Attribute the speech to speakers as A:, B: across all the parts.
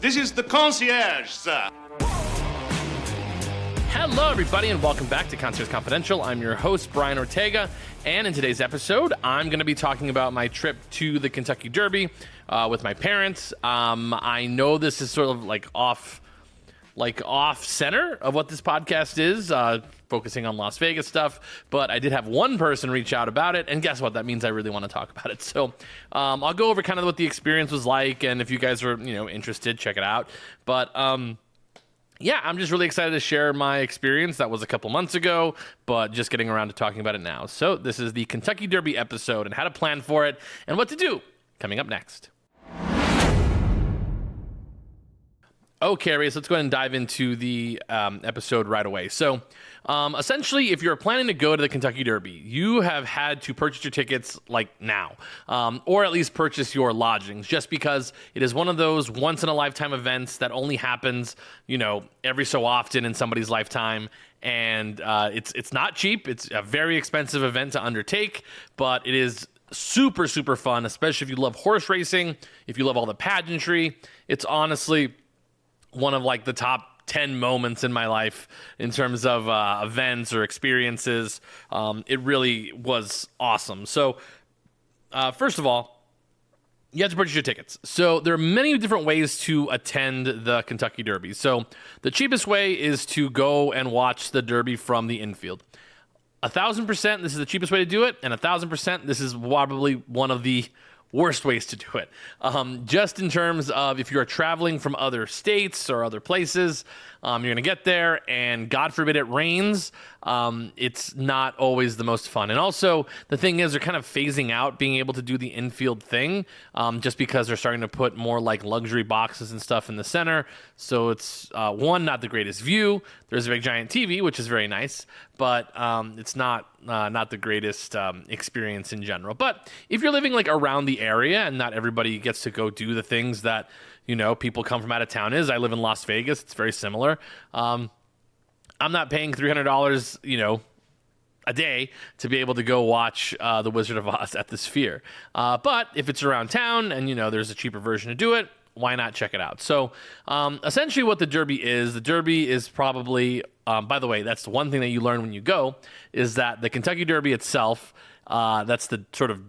A: This is the concierge, sir.
B: Hello, everybody, and welcome back to Concierge Confidential. I'm your host, Brian Ortega, and in today's episode, I'm going to be talking about my trip to the Kentucky Derby with my parents. I know this is sort of like off center of what this podcast is, focusing on Las Vegas stuff, but I did have one person reach out about it, and guess what? That means I really want to talk about it. So I'll go over kind of what the experience was like, and if you guys are interested, check it out. But yeah, I'm just really excited to share my experience. That was a couple months ago, but just getting around to talking about it now. So this is the Kentucky Derby episode and how to plan for it and what to do coming up next. Okay, so let's go ahead and dive into the episode right away. So essentially, if you're planning to go to the Kentucky Derby, you have had to purchase your tickets like now, or at least purchase your lodgings, just because it is one of those once-in-a-lifetime events that only happens, every so often in somebody's lifetime. And it's not cheap. It's a very expensive event to undertake, but it is super, super fun, especially if you love horse racing, if you love all the pageantry. It's honestly one of like the top 10 moments in my life in terms of events or experiences. It really was awesome. So first of all, you have to purchase your tickets. So there are many different ways to attend the Kentucky Derby. So the cheapest way is to go and watch the Derby from the infield. 1,000%, this is the cheapest way to do it. And 1,000%, this is probably one of the worst ways to do it. Just in terms of if you're traveling from other states or other places, you're going to get there and God forbid it rains. It's not always the most fun. And also the thing is they're kind of phasing out being able to do the infield thing just because they're starting to put more like luxury boxes and stuff in the center. So it's not the greatest view. There's a big giant TV, which is very nice, but it's not the greatest experience in general. But if you're living like around the area and not everybody gets to go do the things that people come from out of town I live in Las Vegas. It's very similar. I'm not paying $300, a day to be able to go watch The Wizard of Oz at the Sphere. But if it's around town and, there's a cheaper version to do it, why not check it out? So essentially what the Derby is probably, by the way, that's the one thing that you learn when you go, is that the Kentucky Derby itself, that's the sort of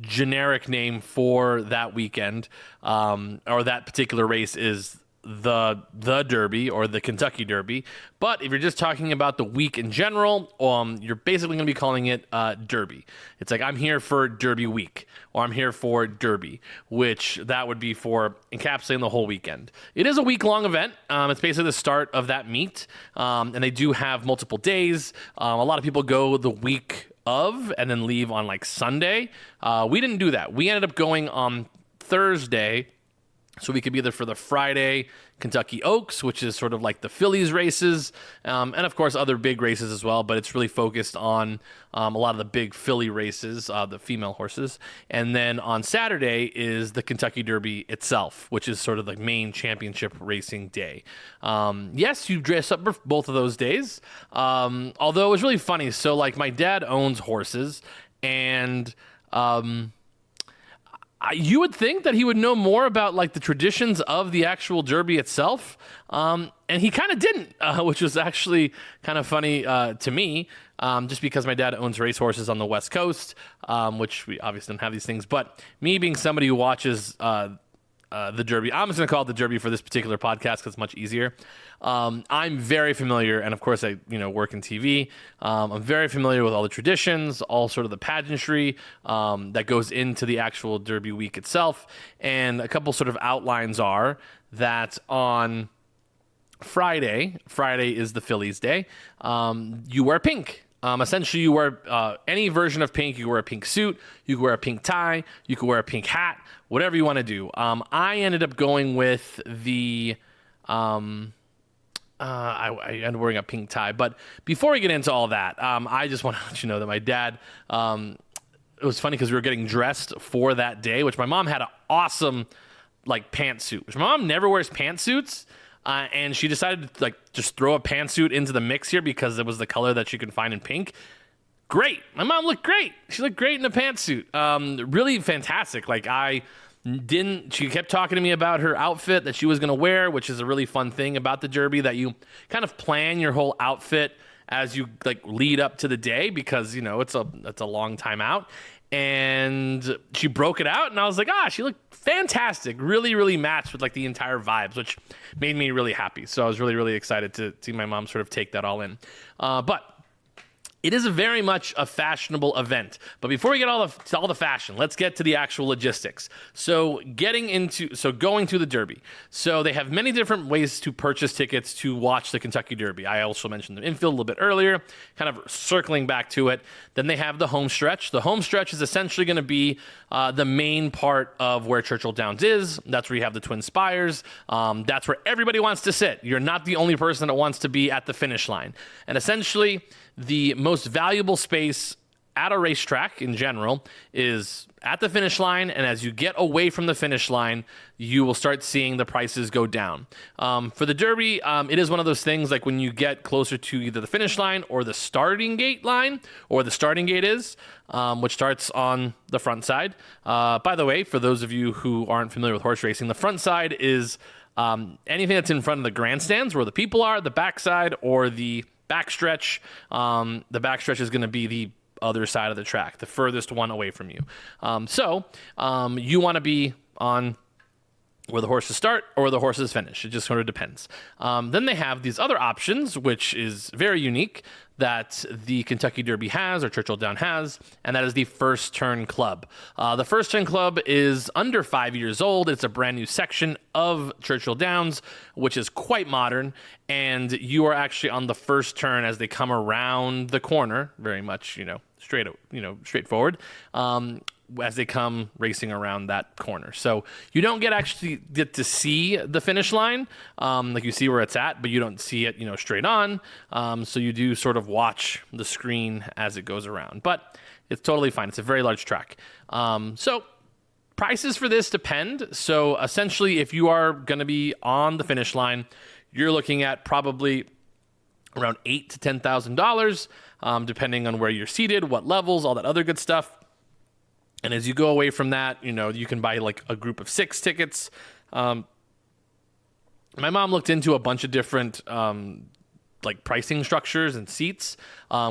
B: generic name for that weekend, or that particular race is the Derby or the Kentucky Derby. But if you're just talking about the week in general, you're basically going to be calling it Derby. It's like, I'm here for Derby week, or I'm here for Derby, which that would be for encapsulating the whole weekend. It is a week-long event. It's basically the start of that meet, and they do have multiple days. A lot of people go the week of and then leave on like Sunday. We didn't do that. We ended up going on Thursday, so we could be there for the Friday Kentucky Oaks, which is sort of like the Phillies races, and of course other big races as well, but it's really focused on a lot of the big Philly races, the female horses. And then on Saturday is the Kentucky Derby itself, which is sort of the main championship racing day. Yes, you dress up for both of those days, although it was really funny. So like my dad owns horses, and you would think that he would know more about like the traditions of the actual Derby itself, and he kind of didn't, which was actually kind of funny to me, just because my dad owns racehorses on the West Coast, which we obviously don't have these things. But me being somebody who watches the Derby, I'm just going to call it the Derby for this particular podcast because it's much easier. I'm very familiar, and of course I work in TV. I'm very familiar with all the traditions, all sort of the pageantry that goes into the actual Derby week itself. And a couple sort of outlines are that on Friday is the Phillies day. You wear pink. Essentially, you wear any version of pink. You can wear a pink suit. You can wear a pink tie. You can wear a pink hat. Whatever you want to do. I ended up going with the I ended up wearing a pink tie. But before we get into all that, I just want to let you know that my dad, it was funny because we were getting dressed for that day, which my mom had an awesome like pantsuit, which my mom never wears pantsuits. And she decided to like just throw a pantsuit into the mix here because it was the color that she could find in pink. Great. My mom looked great. She looked great in a pantsuit. Really fantastic. Like I She kept talking to me about her outfit that she was going to wear, which is a really fun thing about the Derby, that you kind of plan your whole outfit as you like lead up to the day, because it's a long time out. And she broke it out, and I was like, she looked fantastic. Really, really matched with like the entire vibes, which made me really happy. So I was really, really excited to see my mom sort of take that all in. But it is very much a fashionable event. But before we get all the fashion, let's get to the actual logistics. So going to the Derby. So they have many different ways to purchase tickets to watch the Kentucky Derby. I also mentioned the infield a little bit earlier, kind of circling back to it. Then they have the home stretch. The home stretch is essentially going to be the main part of where Churchill Downs is. That's where you have the Twin Spires. That's where everybody wants to sit. You're not the only person that wants to be at the finish line. And essentially, the most valuable space at a racetrack in general is at the finish line, and as you get away from the finish line, you will start seeing the prices go down. For the Derby, it is one of those things like when you get closer to either the finish line or the starting gate line, or the starting gate is, which starts on the front side. By the way, for those of you who aren't familiar with horse racing, the front side is anything that's in front of the grandstands where the people are, the backside, or the backstretch. The backstretch is going to be the other side of the track, the furthest one away from you. So you want to be on where the horses start or where the horses finish. It just sort of depends. Then they have these other options, which is very unique, that the Kentucky Derby has, or Churchill Downs has, and that is the First Turn Club. The First Turn Club is under 5 years old. It's a brand new section of Churchill Downs, which is quite modern, and you are actually on the first turn as they come around the corner, very much, straightforward, as they come racing around that corner. So you don't get to see the finish line, like you see where it's at, but you don't see it, straight on. So you do sort of watch the screen as it goes around, but it's totally fine. It's a very large track. So prices for this depend. So essentially, if you are going to be on the finish line, you're looking at probably around $8,000 to $10,000, depending on where you're seated, what levels, all that other good stuff. And as you go away from that, you can buy like a group of 6 tickets. My mom looked into a bunch of different like pricing structures and seats,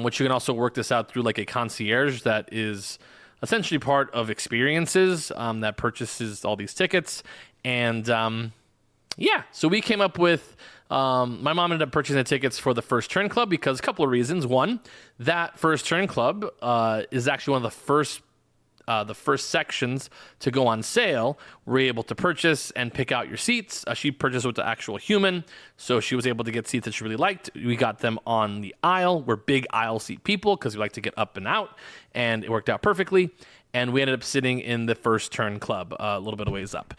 B: which you can also work this out through like a concierge that is essentially part of Experiences that purchases all these tickets. And so we came up with, my mom ended up purchasing the tickets for the First Turn Club because a couple of reasons. One, that First Turn Club is actually one of the first sections to go on sale. We're able to purchase and pick out your seats. She purchased with the actual human, so she was able to get seats that she really liked. We got them on the aisle. We're big aisle seat people because we like to get up and out, and it worked out perfectly. And we ended up sitting in the First Turn Club, a little bit of ways up.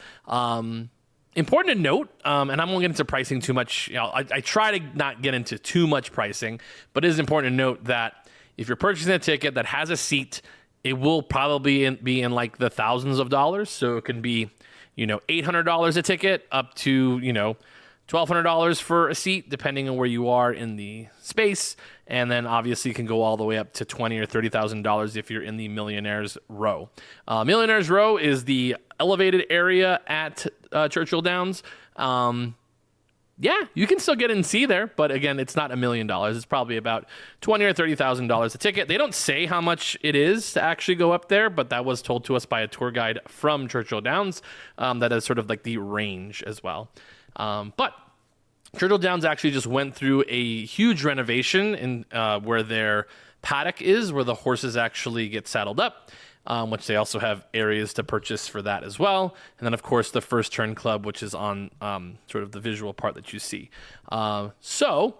B: Important to note, and I won't get into pricing too much. I try to not get into too much pricing, but it is important to note that if you're purchasing a ticket that has a seat, it will probably be in like the thousands of dollars. So it can be, $800 a ticket up to, $1,200 for a seat, depending on where you are in the space. And then obviously it can go all the way up to $20,000 or $30,000 if you're in the Millionaires Row. Millionaires Row is the elevated area at Churchill Downs. You can still get in and see there, but again, it's not $1 million. It's probably about $20,000 or $30,000 a ticket. They don't say how much it is to actually go up there, but that was told to us by a tour guide from Churchill Downs. That is sort of like the range as well. But Churchill Downs actually just went through a huge renovation in where their paddock is, where the horses actually get saddled up. Which they also have areas to purchase for that as well. And then, of course, the First Turn Club, which is on sort of the visual part that you see. So,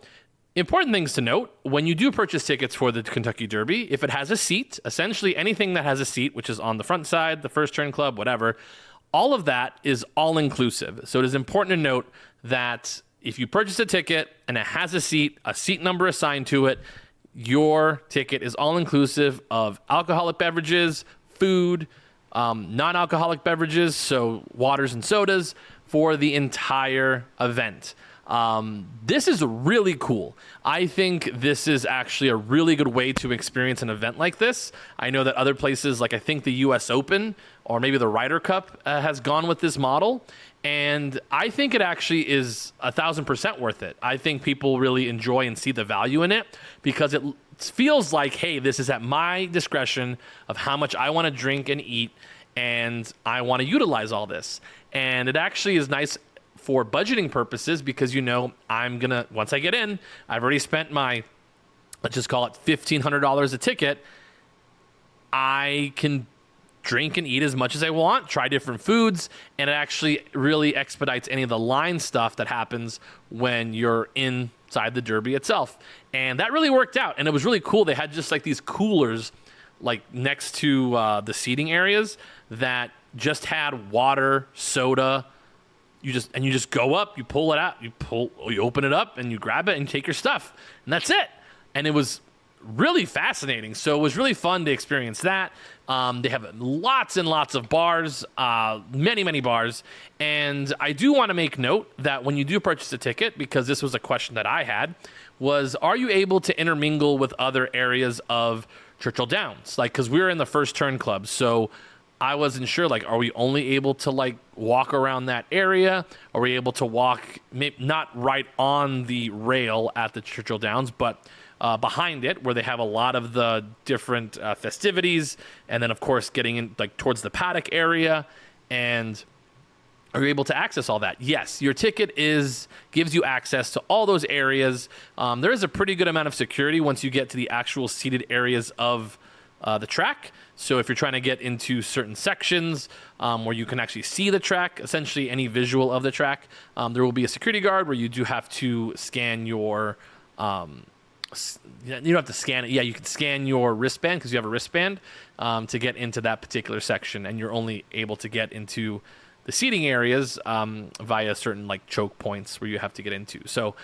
B: important things to note, when you do purchase tickets for the Kentucky Derby, if it has a seat, essentially anything that has a seat, which is on the front side, the First Turn Club, whatever, all of that is all-inclusive. So it is important to note that if you purchase a ticket and it has a seat number assigned to it, your ticket is all-inclusive of alcoholic beverages, food, non-alcoholic beverages, so waters and sodas, for the entire event. This is really cool. I think this is actually a really good way to experience an event like this. I know that other places, like I think the US Open or maybe the Ryder Cup has gone with this model. And I think it actually is 1,000% worth it. I think people really enjoy and see the value in it because it feels like, hey, this is at my discretion of how much I want to drink and eat, and I want to utilize all this. And it actually is nice for budgeting purposes because, I'm going to, once I get in, I've already spent my, let's just call it $1,500 a ticket. I can drink and eat as much as I want, try different foods, and it actually really expedites any of the line stuff that happens when you're inside the Derby itself. And that really worked out, and it was really cool. They had just like these coolers like next to the seating areas that just had water, soda. You just go up, you pull it out, you open it up, and you grab it and take your stuff, and that's it. And it was really fascinating. So it was really fun to experience that. They have lots and lots of bars, many bars. And I do want to make note that when you do purchase a ticket, because this was a question that I had, was are you able to intermingle with other areas of Churchill Downs? Like, because we were in the First Turn Club, so I wasn't sure, like, are we only able to, like, walk around that area? Are we able to walk, not right on the rail at the Churchill Downs, but behind it, where they have a lot of the different festivities, and then, of course, getting in, like, towards the paddock area, and are you able to access all that? Yes, your ticket gives you access to all those areas. There is a pretty good amount of security once you get to the actual seated areas of the track. So if you're trying to get into certain sections where you can actually see the track, essentially any visual of the track, there will be a security guard where you do have to scan your you don't have to scan it. Yeah, you can scan your wristband because you have a wristband to get into that particular section, and you're only able to get into the seating areas via certain like choke points where you have to get into. So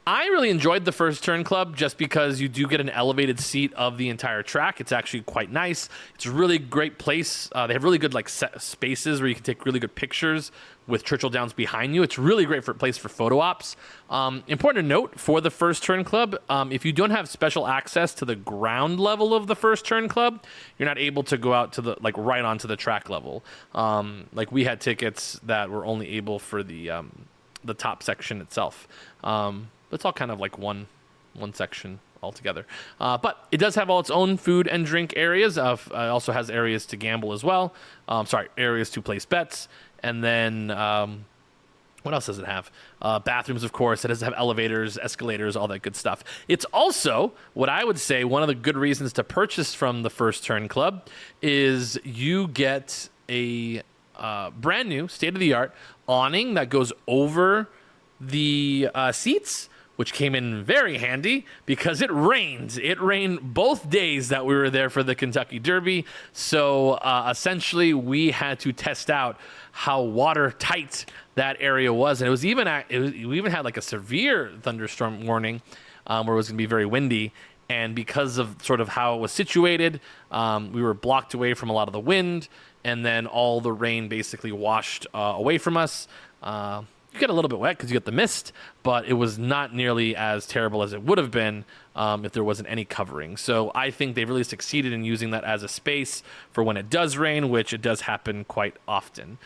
B: I really enjoyed the First Turn Club just because you do get an elevated seat of the entire track. It's actually quite nice. It's a really great place. They have really good like spaces where you can take really good pictures with Churchill Downs behind you. It's really great place for photo ops. Important to note for the First Turn Club, if you don't have special access to the ground level of the First Turn Club, you're not able to go out to the like right onto the track level. Like we had tickets that were only able for the top section itself. It's all kind of like one section altogether. But it does have all its own food and drink areas. It also has areas to gamble as well. Areas to place bets. And then what else does it have? Bathrooms, of course. It does have elevators, escalators, all that good stuff. It's also, what I would say, one of the good reasons to purchase from the First Turn Club is you get a brand new, state-of-the-art awning that goes over the seats, which came in very handy because it rained. It rained both days that we were there for the Kentucky Derby. So essentially, we had to test out how watertight that area was. And we even had like a severe thunderstorm warning where it was going to be very windy. And because of sort of how it was situated, we were blocked away from a lot of the wind. And then all the rain basically washed away from us. You get a little bit wet because you get the mist, but it was not nearly as terrible as it would have been if there wasn't any covering. So I think they really succeeded in using that as a space for when it does rain, which it does happen quite often.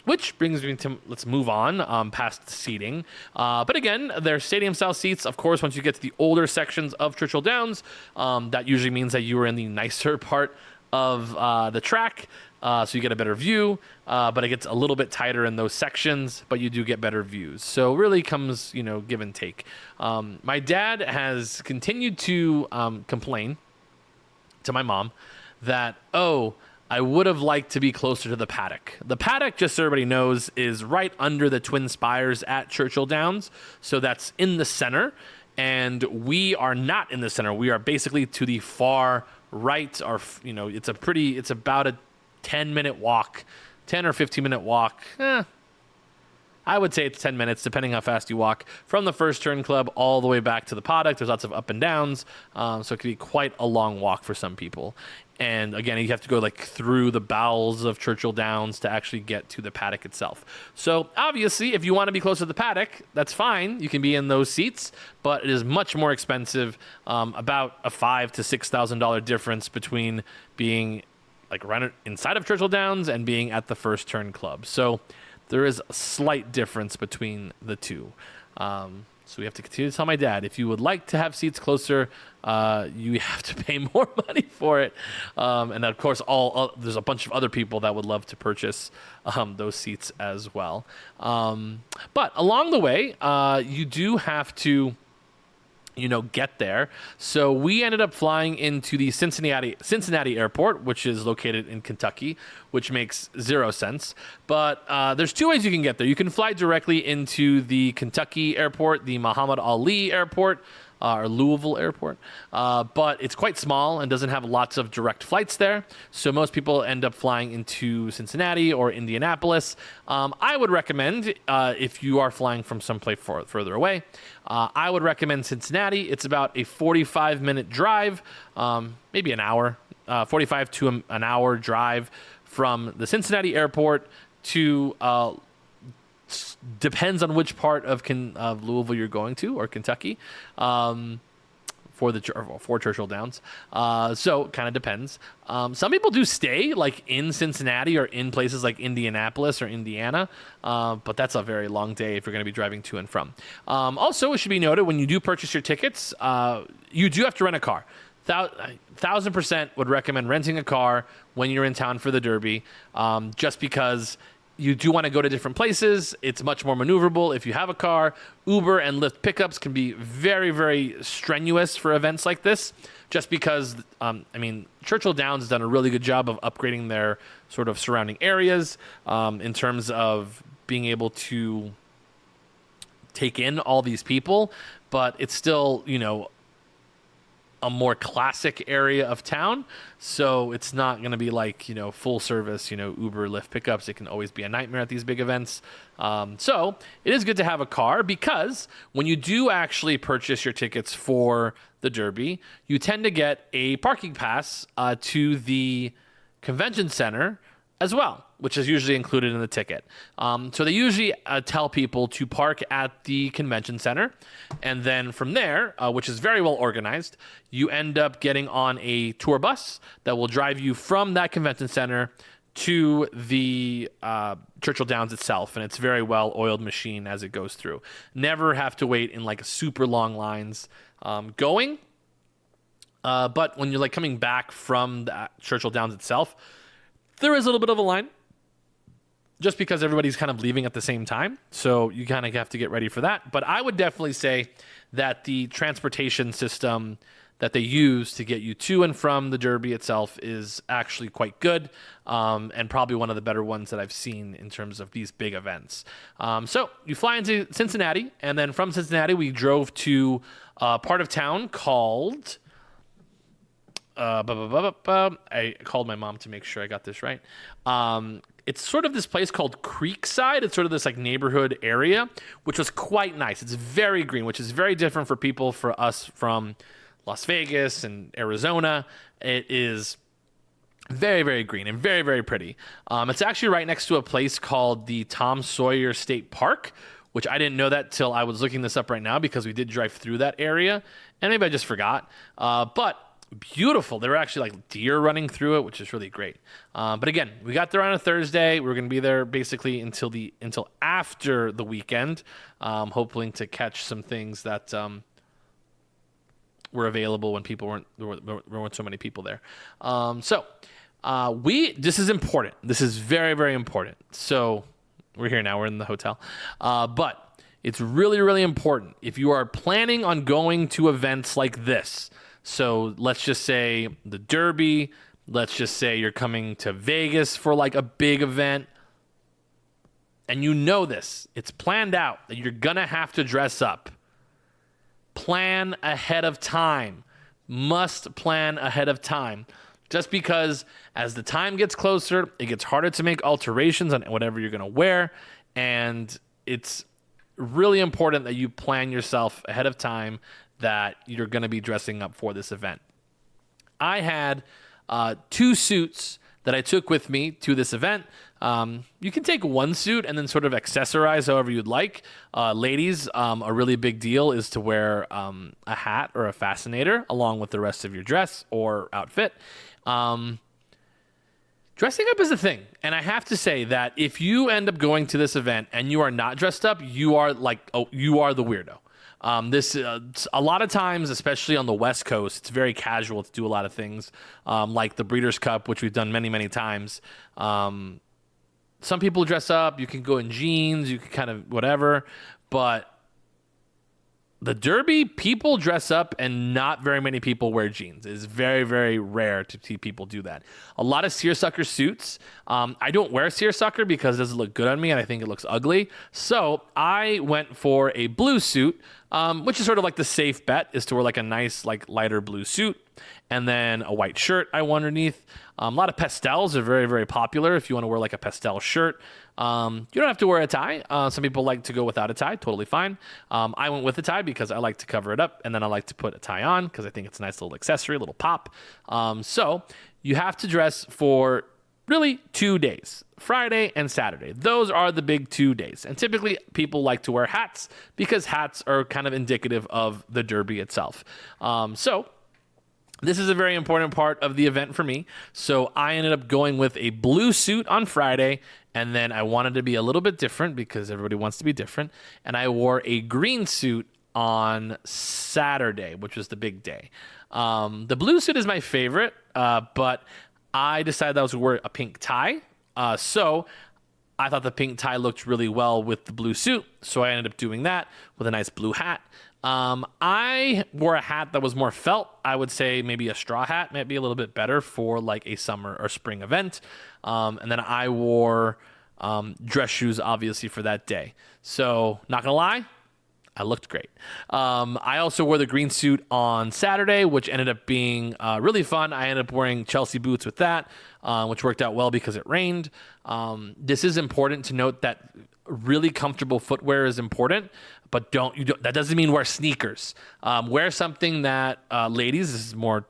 B: Which brings me to, let's move on past the seating. But again, they're stadium-style seats. Of course, once you get to the older sections of Churchill Downs, that usually means that you were in the nicer part of the track. So you get a better view, but it gets a little bit tighter in those sections, but you do get better views. So really comes, give and take. My dad has continued to complain to my mom that, I would have liked to be closer to the paddock. The paddock, just so everybody knows, is right under the Twin Spires at Churchill Downs. So that's in the center, and we are not in the center. We are basically to the far right. It's about a 10-minute walk, 10 or 15-minute walk. I would say it's 10 minutes, depending how fast you walk, from the First Turn Club all the way back to the paddock. There's lots of up and downs, so it could be quite a long walk for some people. And again, you have to go like through the bowels of Churchill Downs to actually get to the paddock itself. So obviously, if you want to be close to the paddock, that's fine. You can be in those seats, but it is much more expensive. About a $5,000 to $6,000 difference between being like right inside of Churchill Downs and being at the First Turn Club. So there is a slight difference between the two. So we have to continue to tell my dad, if you would like to have seats closer, you have to pay more money for it. And of course, there's a bunch of other people that would love to purchase those seats as well. But along the way, you do have to get there. So we ended up flying into the Cincinnati Airport, which is located in Kentucky, which makes zero sense. But there's two ways you can get there. You can fly directly into the Kentucky Airport, the Muhammad Ali Airport, or Louisville Airport. But it's quite small and doesn't have lots of direct flights there. So most people end up flying into Cincinnati or Indianapolis. I would recommend, if you are flying from someplace further away, I would recommend Cincinnati. It's about a 45-minute drive, maybe an hour, 45 to an hour drive from the Cincinnati Airport to depends on which part of Louisville you're going to, or Kentucky, for Churchill Downs. So kind of depends. Some people do stay like in Cincinnati or in places like Indianapolis or Indiana, but that's a very long day if you're going to be driving to and from. Also, it should be noted, when you do purchase your tickets, you do have to rent a car. 1,000% would recommend renting a car when you're in town for the Derby, just because you do want to go to different places. It's much more maneuverable if you have a car. Uber and Lyft pickups can be very, very strenuous for events like this, just because, Churchill Downs has done a really good job of upgrading their sort of surrounding areas in terms of being able to take in all these people, but it's still, a more classic area of town. So it's not going to be like, full service, Uber, Lyft pickups. It can always be a nightmare at these big events. So it is good to have a car, because when you do actually purchase your tickets for the Derby, you tend to get a parking pass to the convention center as well, which is usually included in the ticket. So they usually tell people to park at the convention center, and then from there, which is very well organized, you end up getting on a tour bus that will drive you from that convention center to the Churchill Downs itself, and it's a very well-oiled machine as it goes through. Never have to wait in like super long lines going, but when you're like coming back from the Churchill Downs itself, there is a little bit of a line, just because everybody's kind of leaving at the same time. So you kind of have to get ready for that. But I would definitely say that the transportation system that they use to get you to and from the Derby itself is actually quite good, and probably one of the better ones that I've seen in terms of these big events. So you fly into Cincinnati, and then from Cincinnati, we drove to a part of town called... I called my mom to make sure I got this right. It's sort of this place called Creekside. It's sort of this like neighborhood area, which was quite nice. It's very green, which is very different for us from Las Vegas and Arizona. It is very, very green and very, very pretty. It's actually right next to a place called the Tom Sawyer State Park, which I didn't know that till I was looking this up right now, because we did drive through that area, and maybe I just forgot. But beautiful. There were actually like deer running through it, which is really great. But again, we got there on a Thursday. We were going to be there basically until after the weekend, hoping to catch some things that were available when there weren't so many people there. This is important. This is very, very important. So we're here now. We're in the hotel, but it's really, really important if you are planning on going to events like this. So let's just say the Derby, let's just say you're coming to Vegas for like a big event, and this, it's planned out that you're going to have to dress up. Plan ahead of time. Must plan ahead of time. Just because as the time gets closer, it gets harder to make alterations on whatever you're going to wear, and it's really important that you plan yourself ahead of time that you're going to be dressing up for this event. I had two suits that I took with me to this event. You can take one suit and then sort of accessorize however you'd like. Ladies, a really big deal is to wear a hat or a fascinator along with the rest of your dress or outfit. Dressing up is a thing, and I have to say that if you end up going to this event and you are not dressed up, you are you are the weirdo. A lot of times, especially on the West Coast, it's very casual to do a lot of things, like the Breeders' Cup, which we've done many, many times. Some people dress up. You can go in jeans. You can kind of whatever, but the Derby, people dress up and not very many people wear jeans. It's very, very rare to see people do that. A lot of seersucker suits. I don't wear seersucker because it doesn't look good on me and I think it looks ugly. So I went for a blue suit, which is sort of like the safe bet, is to wear like a nice, like lighter blue suit and then a white shirt I wore underneath. A lot of pastels are very, very popular if you want to wear like a pastel shirt. You don't have to wear a tie. Some people like to go without a tie. Totally fine. I went with a tie because I like to cover it up, and then I like to put a tie on because I think it's a nice little accessory, a little pop. So you have to dress for really 2 days, Friday and Saturday. Those are the big 2 days. And typically people like to wear hats because hats are kind of indicative of the Derby itself. So this is a very important part of the event for me. So I ended up going with a blue suit on Friday, and then I wanted to be a little bit different because everybody wants to be different. And I wore a green suit on Saturday, which was the big day. The blue suit is my favorite, but I decided that I was going to wear a pink tie. So I thought the pink tie looked really well with the blue suit. So I ended up doing that with a nice blue hat. I wore a hat that was more felt. I would say maybe a straw hat might be a little bit better for like a summer or spring event. And then I wore dress shoes, obviously, for that day. So not going to lie, I looked great. I also wore the green suit on Saturday, which ended up being really fun. I ended up wearing Chelsea boots with that, which worked out well because it rained. This is important to note that really comfortable footwear is important, but that doesn't mean wear sneakers. Wear something that, ladies, this is more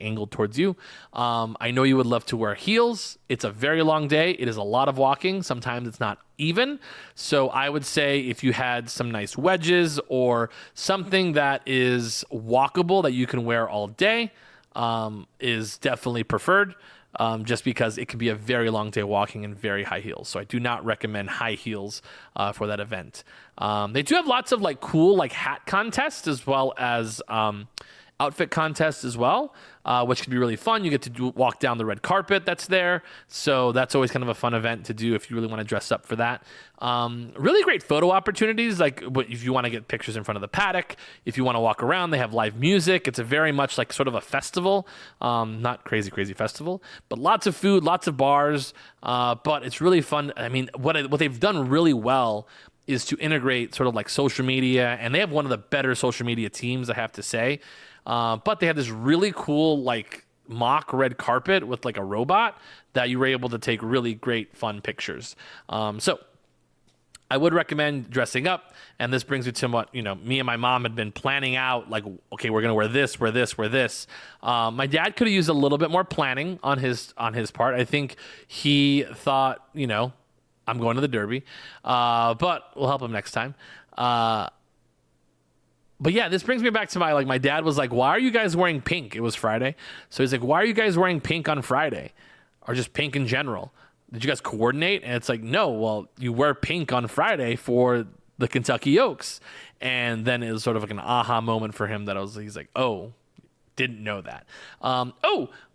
B: angled towards you. I know you would love to wear heels. It's a very long day. It is a lot of walking. Sometimes it's not even. So I would say if you had some nice wedges or something that is walkable that you can wear all day, is definitely preferred. Just because it can be a very long day walking in very high heels. So I do not recommend high heels for that event. They do have lots of cool hat contests as well as outfit contests as well, which can be really fun. You get to walk down the red carpet that's there. So that's always kind of a fun event to do if you really want to dress up for that. Really great photo opportunities, if you want to get pictures in front of the paddock, if you want to walk around, they have live music. It's a very much sort of a festival, not crazy festival, but lots of food, lots of bars, but it's really fun. I mean, what they've done really well is to integrate sort of social media, and they have one of the better social media teams, I have to say. But they had this really cool mock red carpet with a robot that you were able to take really great fun pictures. So I would recommend dressing up, and this brings me to what me and my mom had been planning out. Okay, we're gonna wear this, wear this, wear this. My dad could have used a little bit more planning on his part. I think he thought I'm going to the Derby, but we'll help him next time. But yeah, this brings me back to my dad was like, why are you guys wearing pink? It was Friday. So he's like, why are you guys wearing pink on Friday? Or just pink in general? Did you guys coordinate? And it's like, no, well, you wear pink on Friday for the Kentucky Oaks. And then it was sort of an aha moment for him he's like, oh, didn't know that.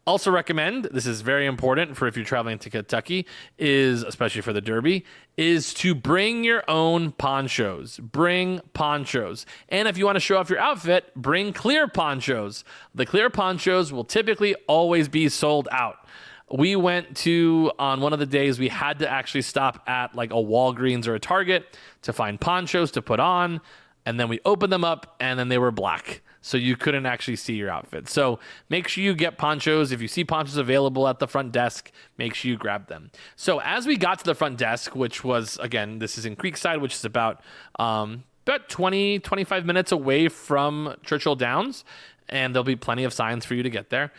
B: Also recommend, this is very important for if you're traveling to Kentucky, especially for the Derby, is to bring your own ponchos. Bring ponchos. And if you want to show off your outfit, bring clear ponchos. The clear ponchos will typically always be sold out. We went on one of the days, we had to actually stop at a Walgreens or a Target to find ponchos to put on. And then we opened them up, and then they were black. So you couldn't actually see your outfit. So make sure you get ponchos. If you see ponchos available at the front desk, make sure you grab them. So as we got to the front desk, which was, again, this is in Creekside, which is about 20, 25 minutes away from Churchill Downs, and there'll be plenty of signs for you to get there.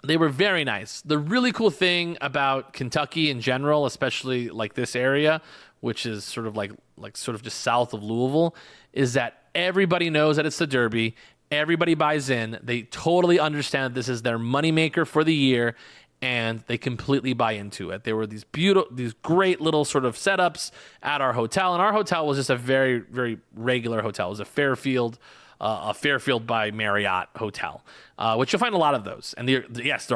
B: They were very nice. The really cool thing about Kentucky in general, especially like this area, which is sort of like sort of just south of Louisville, is that everybody knows that it's the Derby. Everybody buys in. They totally understand that this is their moneymaker for the year, and they completely buy into it. There were these great little sort of setups at our hotel, and our hotel was just a very, very regular hotel. It was a Fairfield by Marriott hotel, which you'll find a lot of those. And they're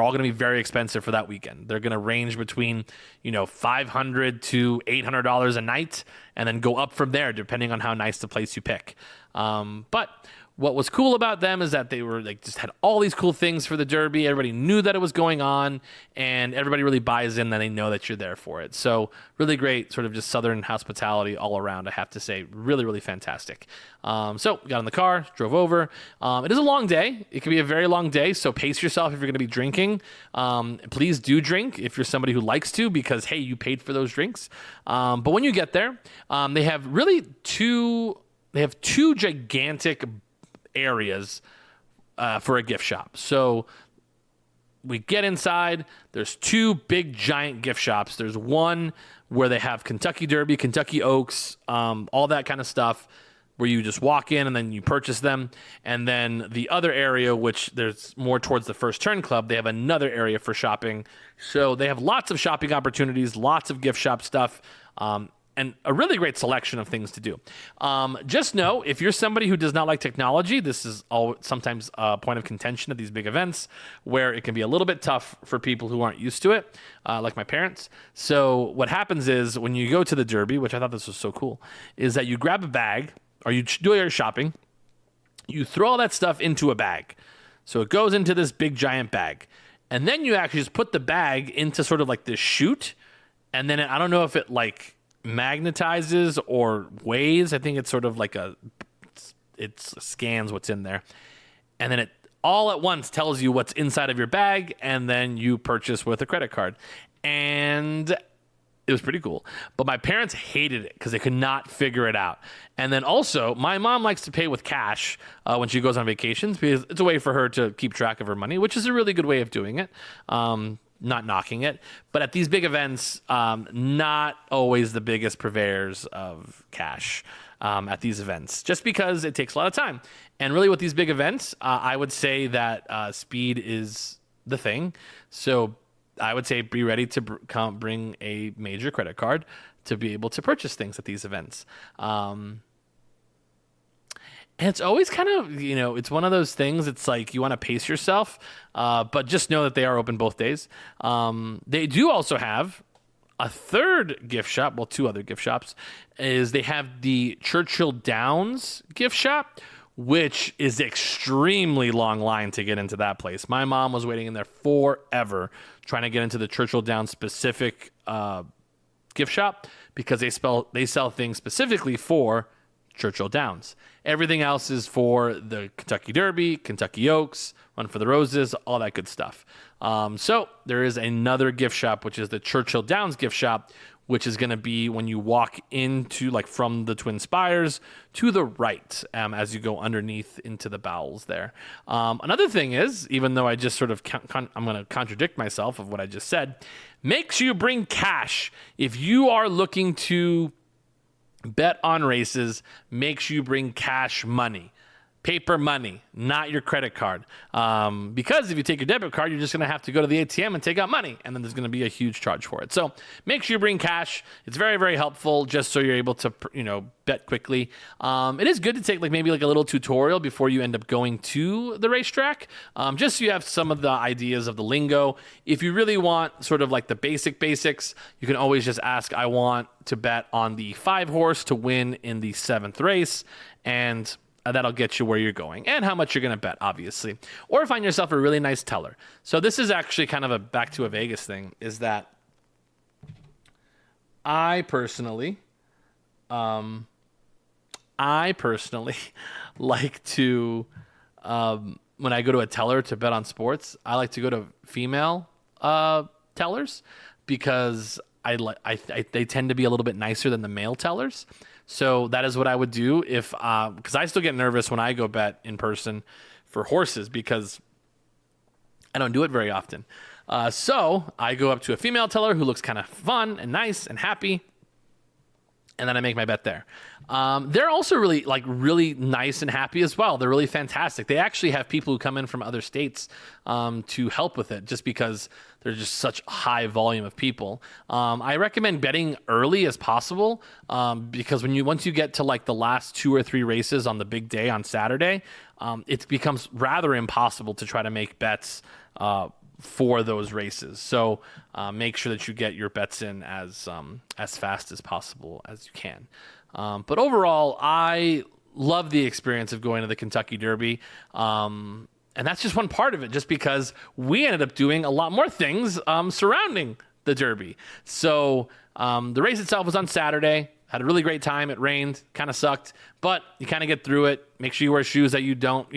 B: all going to be very expensive for that weekend. They're going to range between, $500 to $800 a night, and then go up from there depending on how nice the place you pick. But what was cool about them is that they were just had all these cool things for the Derby. Everybody knew that it was going on, and everybody really buys in that they know that you're there for it. So really great sort of just Southern hospitality all around, I have to say. Really, really fantastic. So got in the car, drove over. It is a long day. It can be a very long day, so pace yourself if you're going to be drinking. Please do drink if you're somebody who likes to, because, hey, you paid for those drinks. But when you get there, they have two gigantic areas for a gift shop. So we get inside. There's two big giant gift shops. There's one where they have Kentucky Derby, Kentucky Oaks, all that kind of stuff, where you just walk in and then you purchase them. And then the other area, which there's more towards the First Turn Club, they have another area for shopping. So they have lots of shopping opportunities, lots of gift shop stuff, and a really great selection of things to do. Just know, if you're somebody who does not like technology, this is sometimes a point of contention at these big events, where it can be a little bit tough for people who aren't used to it, like my parents. So what happens is, when you go to the Derby, which I thought this was so cool, is that you grab a bag, or you do your shopping, you throw all that stuff into a bag. So it goes into this big giant bag. And then you actually just put the bag into sort of like this chute, and then I don't know if it magnetizes or weighs. I think it's sort of like it scans what's in there, and then it all at once tells you what's inside of your bag, and then you purchase with a credit card. And it was pretty cool, but my parents hated it because they could not figure it out. And then also, my mom likes to pay with cash when she goes on vacations, because it's a way for her to keep track of her money, which is a really good way of doing it. Not knocking it, but at these big events, not always the biggest purveyors of cash at these events, just because it takes a lot of time. And really, with these big events, I would say that speed is the thing. So I would say be ready to bring a major credit card to be able to purchase things at these events. And it's always kind of, it's one of those things. It's like you want to pace yourself, but just know that they are open both days. They do also have a third gift shop. Well, two other gift shops. Is they have the Churchill Downs gift shop, which is extremely long line to get into that place. My mom was waiting in there forever trying to get into the Churchill Downs specific gift shop, because they sell things specifically for Churchill Downs. Everything else is for the Kentucky Derby, Kentucky Oaks, Run for the Roses, all that good stuff. So there is another gift shop, which is the Churchill Downs gift shop, which is going to be when you walk into, from the Twin Spires to the right, as you go underneath into the bowels there. Another thing is, even though I just sort of, I'm going to contradict myself of what I just said, make sure you bring cash. If you are looking to bet on races, make sure you bring cash money. Paper money, not your credit card. Because if you take your debit card, you're just going to have to go to the ATM and take out money, and then there's going to be a huge charge for it. So make sure you bring cash. It's very, very helpful, just so you're able to, bet quickly. It is good to take maybe a little tutorial before you end up going to the racetrack, just so you have some of the ideas of the lingo. If you really want sort of the basics, you can always just ask, I want to bet on the 5-horse to win in the 7th race, and that'll get you where you're going and how much you're going to bet, obviously. Or find yourself a really nice teller. So this is actually kind of a back to a Vegas thing, is that I personally like to, when I go to a teller to bet on sports, I like to go to female tellers, because they tend to be a little bit nicer than the male tellers. So that is what I would do because I still get nervous when I go bet in person for horses, because I don't do it very often. So I go up to a female teller who looks kind of fun and nice and happy, and then I make my bet there. They're also really nice and happy as well. They're really fantastic. They actually have people who come in from other states to help with it, just because there's just such a high volume of people. I recommend betting early as possible, because once you get to like the last 2 or 3 races on the big day on Saturday, it becomes rather impossible to try to make bets for those races. So make sure that you get your bets in as fast as possible as you can. But overall, I love the experience of going to the Kentucky Derby. And that's just one part of it, just because we ended up doing a lot more things surrounding the Derby. So the race itself was on Saturday. Had a really great time. It rained, kind of sucked, but you kind of get through it. Make sure you wear shoes that you don't,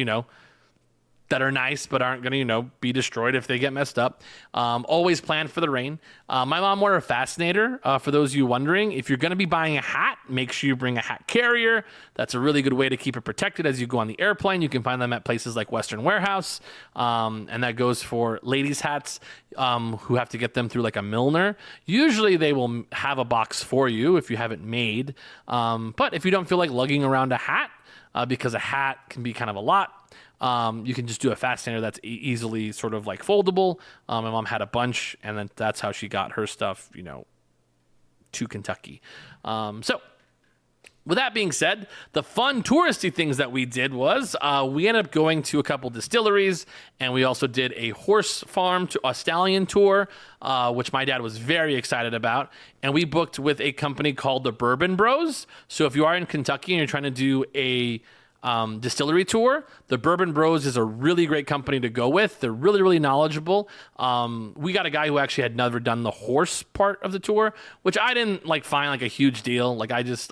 B: that are nice but aren't going to, be destroyed if they get messed up. Always plan for the rain. My mom wore a fascinator. For those of you wondering, if you're going to be buying a hat, make sure you bring a hat carrier. That's a really good way to keep it protected as you go on the airplane. You can find them at places like Western Warehouse, and that goes for ladies' hats who have to get them through like a milliner. Usually they will have a box for you if you have it made. But if you don't feel like lugging around a hat, because a hat can be kind of a lot, you can just do a fascinator that's easily sort of like foldable. My mom had a bunch, and then that's how she got her stuff, to Kentucky. So with that being said, the fun touristy things that we did was we ended up going to a couple distilleries, and we also did a horse farm, a stallion tour, which my dad was very excited about. And we booked with a company called the Bourbon Bros. So if you are in Kentucky and you're trying to do a distillery tour, the Bourbon Bros is a really great company to go with. They're really, really knowledgeable. We got a guy who actually had never done the horse part of the tour, which I didn't find a huge deal.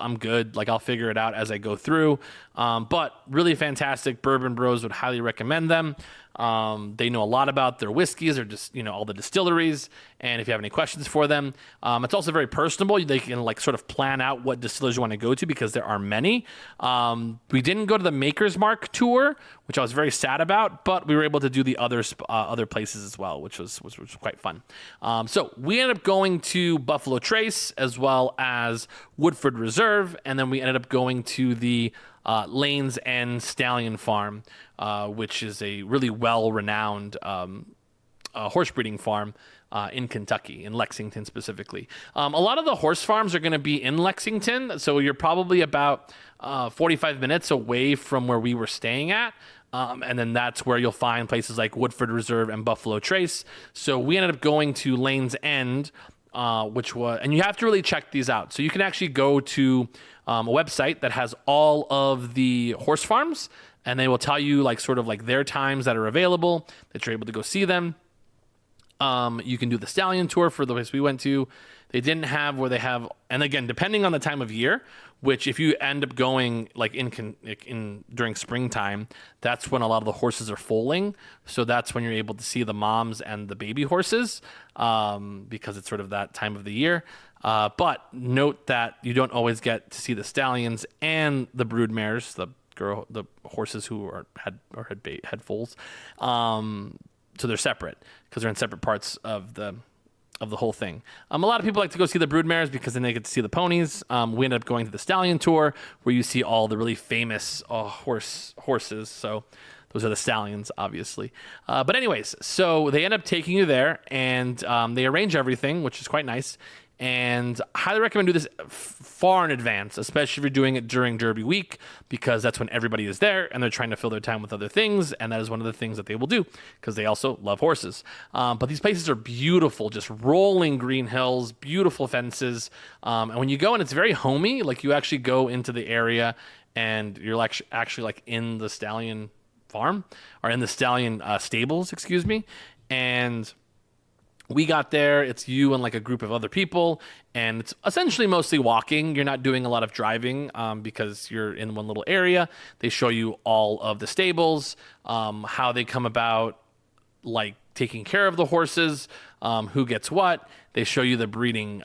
B: I'm good. I'll figure it out as I go through. But really fantastic. Bourbon Bros would highly recommend them. They know a lot about their whiskeys or just, all the distilleries. And if you have any questions for them, it's also very personable. They can sort of plan out what distillers you want to go to, because there are many. We didn't go to the Maker's Mark tour, which I was very sad about, but we were able to do the other places as well, which was quite fun. So we ended up going to Buffalo Trace as well as Woodford Reserve. And then we ended up going to the Lanes End Stallion Farm, which is a really well-renowned horse breeding farm in Kentucky, in Lexington specifically. A lot of the horse farms are going to be in Lexington, so you're probably about 45 minutes away from where we were staying at. And then that's where you'll find places like Woodford Reserve and Buffalo Trace. So we ended up going to Lanes End, and you have to really check these out. So you can actually go to a website that has all of the horse farms, and they will tell you their times that are available, that you're able to go see them. You can do the stallion tour for the place we went to. They didn't have where they have, and again, depending on the time of year, which if you end up going during springtime, that's when a lot of the horses are foaling. So that's when you're able to see the moms and the baby horses, because it's sort of that time of the year. But note that you don't always get to see the stallions and the brood mares, the horses who had foals. So they're separate because they're in separate parts of the whole thing. A lot of people like to go see the brood mares because then they get to see the ponies. We ended up going to the stallion tour where you see all the really famous horses. So those are the stallions, obviously. But anyways, so they end up taking you there, and they arrange everything, which is quite nice. And I highly recommend do this far in advance, especially if you're doing it during Derby week, because that's when everybody is there and they're trying to fill their time with other things. And that is one of the things that they will do because they also love horses. But these places are beautiful, just rolling green hills, beautiful fences. And when you go in, it's very homey. You actually go into the area and you're actually in the stallion farm, or in the stallion stables, excuse me. And we got there, it's you and a group of other people, and it's essentially mostly walking. You're not doing a lot of driving because you're in one little area. They show you all of the stables, how they come about, taking care of the horses, who gets what. They show you the breeding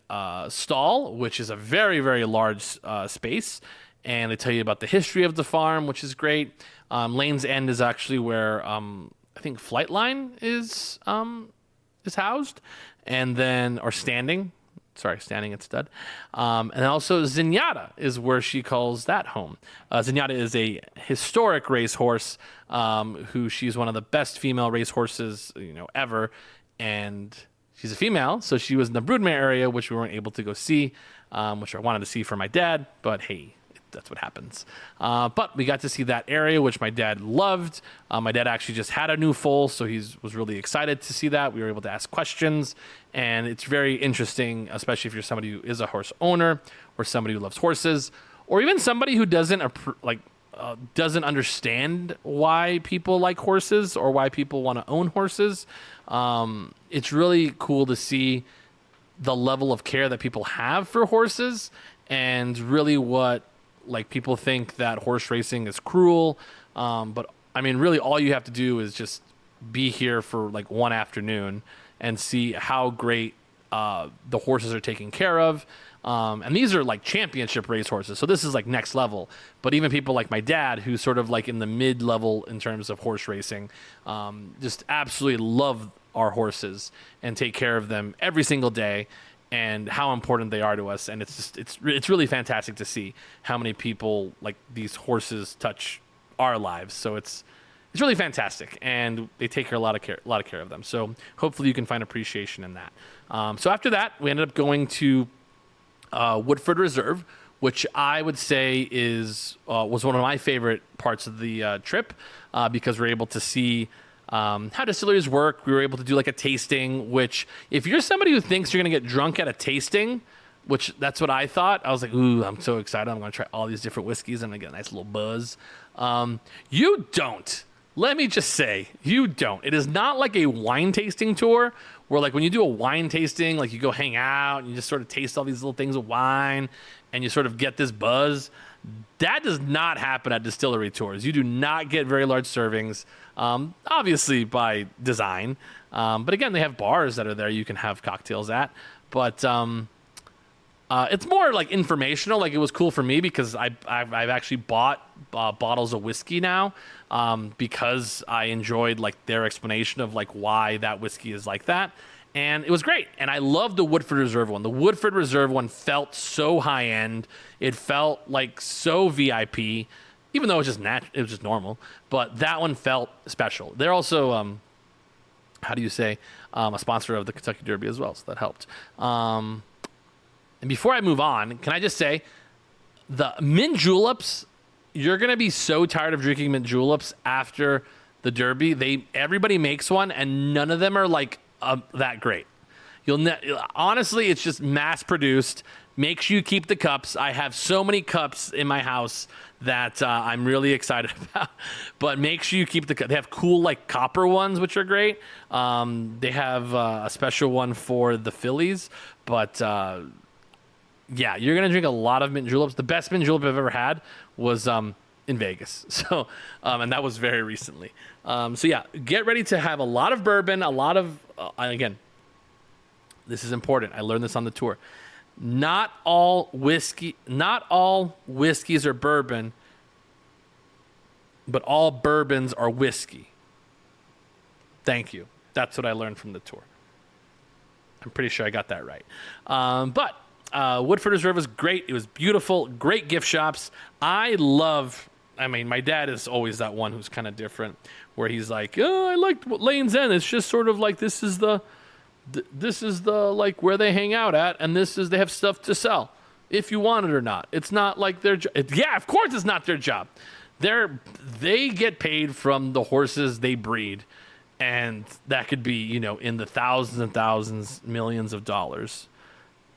B: stall, which is a very, very large space, and they tell you about the history of the farm, which is great. Lanes End is actually where I think Flightline is housed, and then or standing. Sorry, standing at stud. And also Zenyatta is where she calls that home. Zenyatta is a historic racehorse who she's one of the best female racehorses, ever. And she's a female, so she was in the Broodmare area, which we weren't able to go see, which I wanted to see for my dad, but hey, that's what happens. But we got to see that area, which my dad loved. My dad actually just had a new foal, so he was really excited to see that. We were able to ask questions, and it's very interesting, especially if you're somebody who is a horse owner or somebody who loves horses, or even somebody who doesn't understand why people like horses or why people want to own horses. It's really cool to see the level of care that people have for horses, and really what people think that horse racing is cruel. But I mean, really all you have to do is just be here for one afternoon and see how great the horses are taken care of. And these are championship race horses. So this is next level. But even people like my dad, who's sort of in the mid-level in terms of horse racing, just absolutely love our horses and take care of them every single day, and how important they are to us. And it's really fantastic to see how many people these horses touch our lives. So it's really fantastic, and they take a lot of care of them. So hopefully you can find appreciation in that. So after that, we ended up going to Woodford Reserve, which I would say was one of my favorite parts of the trip, because we're able to see how distilleries work. We were able to do a tasting, which if you're somebody who thinks you're going to get drunk at a tasting, which that's what I thought. I was like, ooh, I'm so excited. I'm going to try all these different whiskeys and I'm going to get a nice little buzz. You don't. Let me just say, you don't. It is not like a wine tasting tour where when you do a wine tasting, you go hang out and you just sort of taste all these little things of wine and you sort of get this buzz. That does not happen at distillery tours. You do not get very large servings, obviously by design. But again, they have bars that are there you can have cocktails at. But it's more informational. It was cool for me because I've actually bought bottles of whiskey now, because I enjoyed their explanation of why that whiskey is like that. And it was great. And I loved the Woodford Reserve one. The Woodford Reserve one felt so high end. It felt so VIP, even though it was just normal. But that one felt special. They're also, a sponsor of the Kentucky Derby as well. So that helped. And before I move on, can I just say the mint juleps, you're going to be so tired of drinking mint juleps after the Derby. Everybody makes one and none of them are that great. Honestly, it's just mass produced. Make sure you keep the cups. I have so many cups in my house that I'm really excited about. But make sure you keep the cups. They have cool copper ones, which are great. They have a special one for the Phillies. But yeah, you're gonna drink a lot of mint juleps. The best mint julep I've ever had was in Vegas. So and that was very recently. So yeah, get ready to have a lot of bourbon, a lot of again, this is important. I learned this on the tour. Not all whiskeys are bourbon, but all bourbons are whiskey. Thank you. That's what I learned from the tour. I'm pretty sure I got that right. But Woodford Reserve was great. It was beautiful. Great gift shops. My dad is always that one who's kind of different, where he's like, oh, I liked Lane's End. It's just sort of this is the where they hang out at, and they have stuff to sell if you want it or not. It's not their job. Yeah, of course it's not their job. They get paid from the horses they breed, and that could be, in the thousands and thousands, millions of dollars.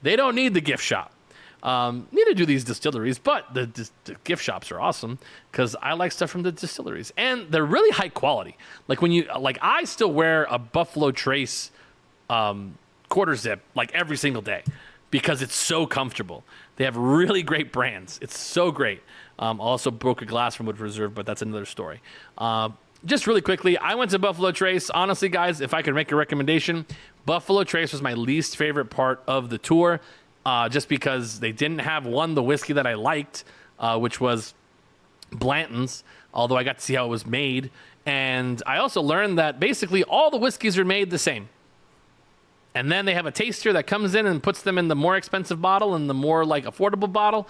B: They don't need the gift shop. Neither do these distilleries, but the gift shops are awesome because I like stuff from the distilleries, and they're really high quality. I still wear a Buffalo Trace quarter zip every single day because it's so comfortable. They have really great brands. It's so great. Also broke a glass from Woodford Reserve, but that's another story. Just really quickly, I went to Buffalo Trace. Honestly, guys, if I could make a recommendation, Buffalo Trace was my least favorite part of the tour, just because they didn't have the whiskey that I liked, which was Blanton's, although I got to see how it was made. And I also learned that basically all the whiskeys are made the same. And then they have a taster that comes in and puts them in the more expensive bottle and the more like affordable bottle.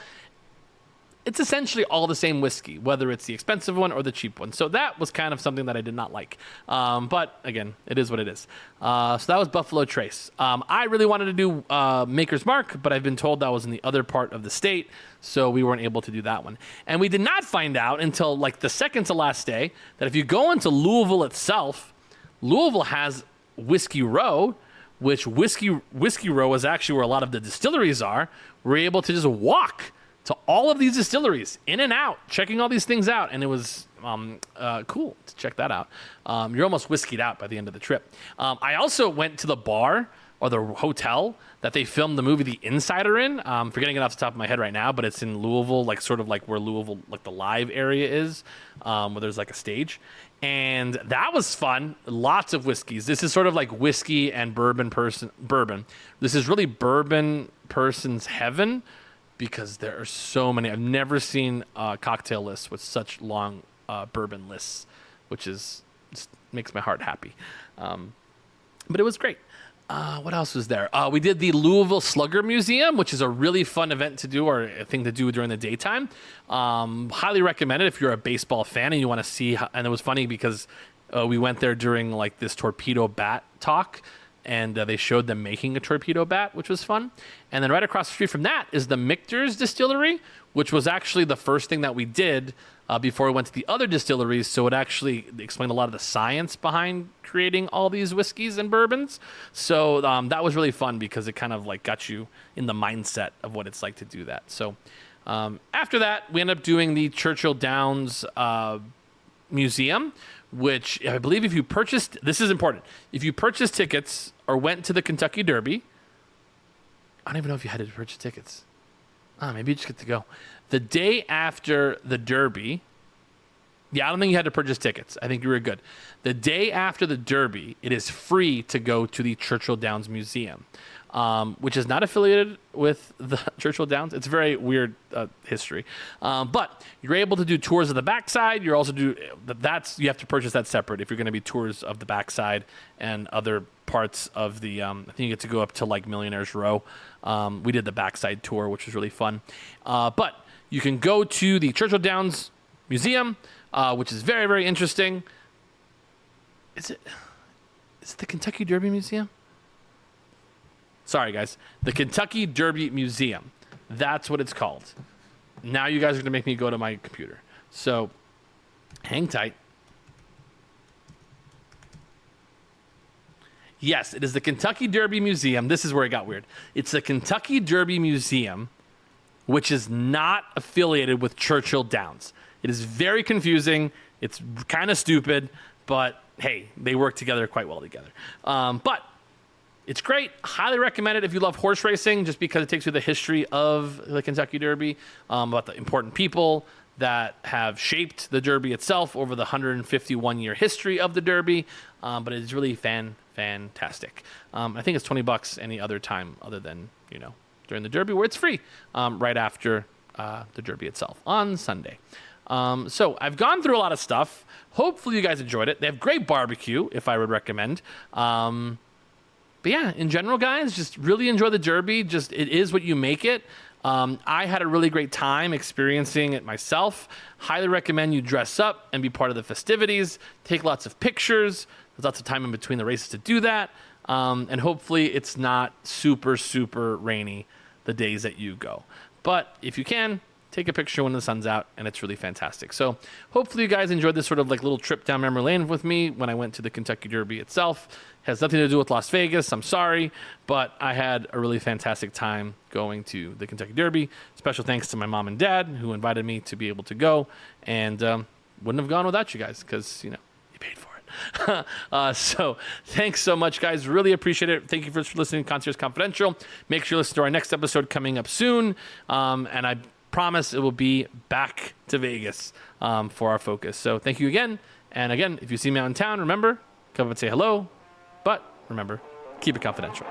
B: It's essentially all the same whiskey, whether it's the expensive one or the cheap one. So that was kind of something that I did not like. But again, it is what it is. So that was Buffalo Trace. I really wanted to do Maker's Mark, but I've been told that was in the other part of the state, so we weren't able to do that one. And we did not find out until like the second to last day that if you go into Louisville itself, Louisville has Whiskey Row, which Whiskey Row is actually where a lot of the distilleries are. We're able to just walk to all of these distilleries, in and out, checking all these things out, and it was cool to check that out. You're almost whiskeyed out by the end of the trip. I also went to the bar or the hotel that they filmed the movie The Insider in. Forgetting it off the top of my head right now, but it's in Louisville, like sort of like where Louisville, like the live area is, where there's like a stage. And that was fun. Lots of whiskeys. This is sort of like whiskey and bourbon. This is really bourbon person's heaven because there are so many. I've never seen cocktail lists with such long bourbon lists, which makes my heart happy. But it was great. What else was there? We did the Louisville Slugger Museum, which is a really fun event to do or a thing to do during the daytime. Highly recommend it if you're a baseball fan and you want to see. And it was funny because we went there during like this torpedo bat talk, and they showed them making a torpedo bat, which was fun. And then right across the street from that is the Michter's Distillery, which was actually the first thing that we did before we went to the other distilleries. So it actually explained a lot of the science behind creating all these whiskeys and bourbons. So that was really fun because it kind of like got you in the mindset of what it's like to do that. So after that, we ended up doing the Churchill Downs Museum, which I believe if you purchased, this is important, if you purchased tickets or went to the Kentucky Derby, I don't even know if you had to purchase tickets. Maybe you just get to go. The day after the Derby, I don't think you had to purchase tickets. I think you were good. The day after the Derby, it is free to go to the Churchill Downs Museum, which is not affiliated with the Churchill Downs. It's very weird history. But you're able to do tours of the backside. You're also you have to purchase that separate if you're going to be tours of the backside and other parts of the, I think you get to go up to like Millionaire's Row. We did the backside tour, which was really fun. But you can go to the Churchill Downs Museum, which is very, very interesting. Is it the Kentucky Derby Museum? Sorry, guys. The Kentucky Derby Museum. That's what it's called. Now you guys are going to make me go to my computer. So hang tight. Yes, it is the Kentucky Derby Museum. This is where it got weird. It's the Kentucky Derby Museum, which is not affiliated with Churchill Downs. It is very confusing. It's kind of stupid, but hey, they work together quite well together. But it's great. Highly recommend it if you love horse racing, just because it takes you the history of the Kentucky Derby, about the important people that have shaped the Derby itself over the 151-year history of the Derby. But it's really fantastic. I think it's $20 any other time other than, during the Derby, where it's free right after the Derby itself on Sunday. So I've gone through a lot of stuff. Hopefully you guys enjoyed it. They have great barbecue, if I would recommend. But yeah, in general, guys, just really enjoy the Derby. Just it is what you make it. I had a really great time experiencing it myself. Highly recommend you dress up and be part of the festivities. Take lots of pictures. There's lots of time in between the races to do that. And hopefully it's not super, super rainy the days that you go. But if you can, take a picture when the sun's out, and it's really fantastic. So hopefully you guys enjoyed this sort of like little trip down memory lane with me when I went to the Kentucky Derby itself. It has nothing to do with Las Vegas. I'm sorry, but I had a really fantastic time going to the Kentucky Derby. Special thanks to my mom and dad who invited me to be able to go, and wouldn't have gone without you guys because, you paid for it. So thanks so much, guys. Really appreciate it. Thank you for listening to Concierge Confidential. Make sure you listen to our next episode coming up soon. And I promise it will be back to Vegas for our focus. So thank you again. And again, if you see me out in town, remember, come up and say hello. But remember, keep it confidential.